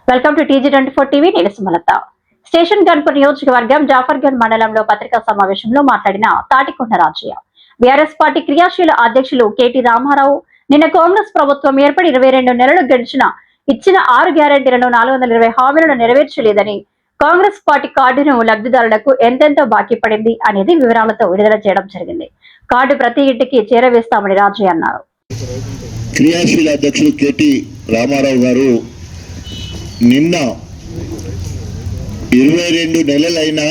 Welcome to TG24 TV. నేను Sumalatha. Station Ghanpur నియోజకవర్గం జాఫర్గఢ్ మండలంలో పత్రికా సమావేశంలో మాట్లాడిన తాటికొండ రాజయ్య, బీఆర్ఎస్ పార్టీ క్రియాశీల అధ్యక్షులు కేటీ రామారావు నిన్న కాంగ్రెస్ ప్రభుత్వం ఏర్పడి 22 నెలలు గడిచిన ఇచ్చిన 6 గ్యారెంటీలను 420 హామీలను నెరవేర్చలేదని, కాంగ్రెస్ పార్టీ కార్డును లబ్ధిదారులకు ఎంతెంతో బాకీ పడింది అనేది వివరాలతో విడుదల చేయడం జరిగింది. కార్డు ప్రతి ఇంటికి చేరవేస్తామని రాజయ్య అన్నారు. క్రియాశీల అధ్యక్షులు కేటీ రామారావు గారు నిన్న 22 నెలలైనా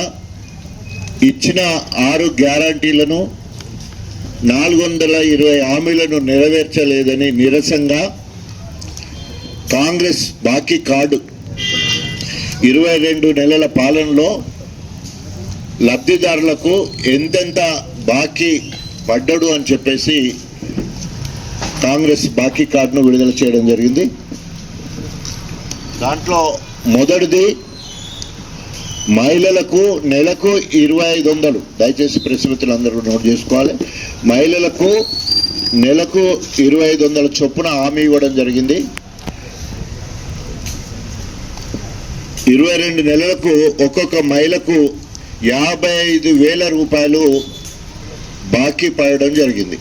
ఇచ్చిన 6 గ్యారంటీలను 420 హామీలను నెరవేర్చలేదని నిరసనగా కాంగ్రెస్ బాకీ కార్డు 22 నెలల పాలనలో లబ్ధిదారులకు ఎంతెంత బాకీ పడ్డాడు అని చెప్పేసి కాంగ్రెస్ బాకీ కార్డును విడుదల చేయడం జరిగింది. దాంట్లో మొదటిది మహిళలకు నెలకు 2500, దయచేసి ప్రెస్ అందరూ నోట్ చేసుకోవాలి. మహిళలకు నెలకు 2500 చొప్పున హామీ ఇవ్వడం జరిగింది. 22 నెలలకు ఒక్కొక్క మహిళకు 55,000 రూపాయలు బాకీ పడడం జరిగింది.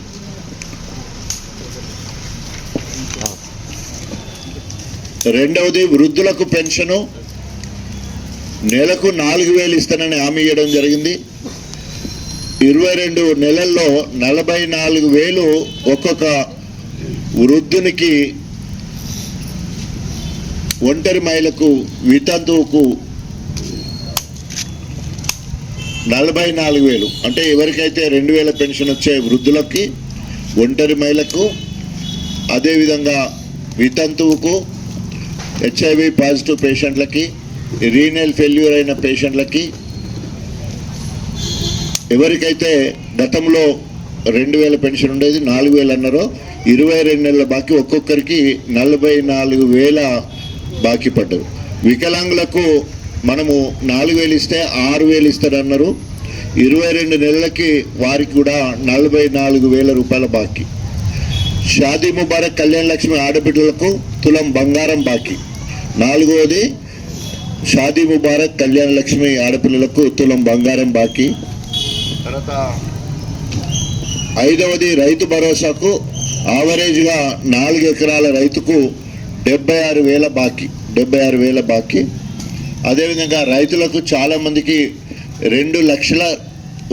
రెండవది వృద్ధులకు పెన్షను నెలకు 4,000 ఇస్తానని హామీ ఇవ్వడం జరిగింది. 22 నెలల్లో 44,000 ఒక్కొక్క వృద్ధునికి, ఒంటరి మహిళకు, వితంతువుకు 44,000 అంటే ఎవరికైతే 2,000 పెన్షన్ వచ్చే వృద్ధులకి, ఒంటరి మహిళకు, అదేవిధంగా వితంతువుకు, HIV పాజిటివ్ పేషెంట్లకి, రీనల్ ఫెయిల్యూర్ అయిన పేషెంట్లకి, ఎవరికైతే గతంలో 2,000 పెన్షన్ ఉండేది 4,000 అన్నారో 22 నెలల బాకీ ఒక్కొక్కరికి 44,000 బాకీ పడ్డారు. వికలాంగులకు మనము 4,000 ఇస్తే 6,000 ఇస్తారన్నారు. 22 నెలలకి వారికి కూడా 44,000 రూపాయల బాకీ. షాదీ ముబారక్ కళ్యాణ లక్ష్మి ఆడబిడ్డలకు తులం బంగారం బాకీ. 4వది షాదీ ముబారక్ కళ్యాణ లక్ష్మి ఆడపిల్లలకు తులం బంగారం బాకీ. తర్వాత 5వది రైతు భరోసాకు ఆవరేజ్గా 4 ఎకరాల రైతుకు 76,000 బాకీ. 76,000 బాకీ. అదేవిధంగా రైతులకు చాలామందికి 2 లక్షల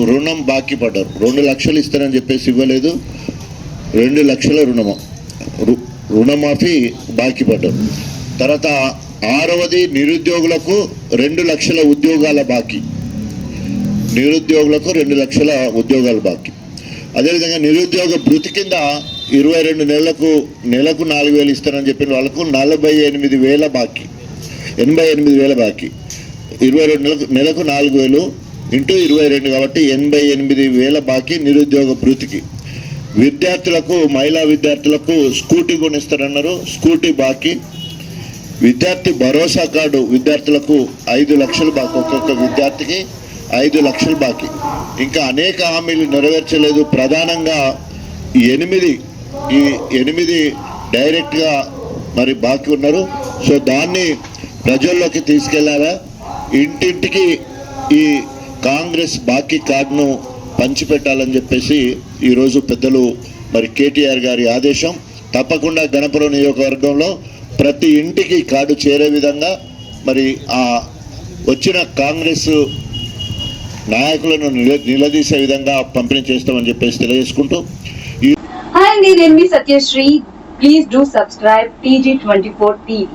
రుణం బాకీ పడ్డారు. 2 లక్షలు ఇస్తారని చెప్పేసి ఇవ్వలేదు. 2 లక్షల రుణమాఫీ బాకీ పడ్డారు. తర్వాత 6వది నిరుద్యోగులకు 2 లక్షల ఉద్యోగాల బాకీ. నిరుద్యోగులకు 2 లక్షల ఉద్యోగాల బాకీ. అదేవిధంగా నిరుద్యోగ భృతి కింద 22 నెలలకు 4,000 ఇస్తారని చెప్పిన వాళ్ళకు 48,000 బాకీ. 88,000 బాకీ. 22 నెలకు 4,000 ఇంటూ 22 కాబట్టి 88,000 బాకీ నిరుద్యోగ భృతికి. విద్యార్థులకు, మహిళా విద్యార్థులకు స్కూటీ కొనిస్తారన్నారు, స్కూటీ బాకీ. విద్యార్థి భరోసా కార్డు విద్యార్థులకు 5 లక్షలు బాకీ. ఒక్కొక్క విద్యార్థికి 5 లక్షలు బాకీ. ఇంకా అనేక హామీలు నెరవేర్చలేదు. ప్రధానంగా 8 డైరెక్ట్గా మరి బాకీ ఉన్నారు. సో దాన్ని ప్రజల్లోకి తీసుకెళ్లారా, ఇంటింటికి ఈ కాంగ్రెస్ బాకీ కార్డును పంచిపెట్టాలని చెప్పేసి ఈరోజు పెద్దలు మరి కేటీఆర్ గారి ఆదేశం. తప్పకుండా గణపురం నియోజకవర్గంలో ప్రతి ఇంటికి కార్డు చేరే విధంగా మరి ఆ వచ్చిన కాంగ్రెస్ నాయకులను నిలదీసే విధంగా పంపిణీ చేస్తామని చెప్పేసి తెలియజేసుకుంటూ, హాయ్ అండి, నేను మీ Satyasri. Please do subscribe TG24 TV.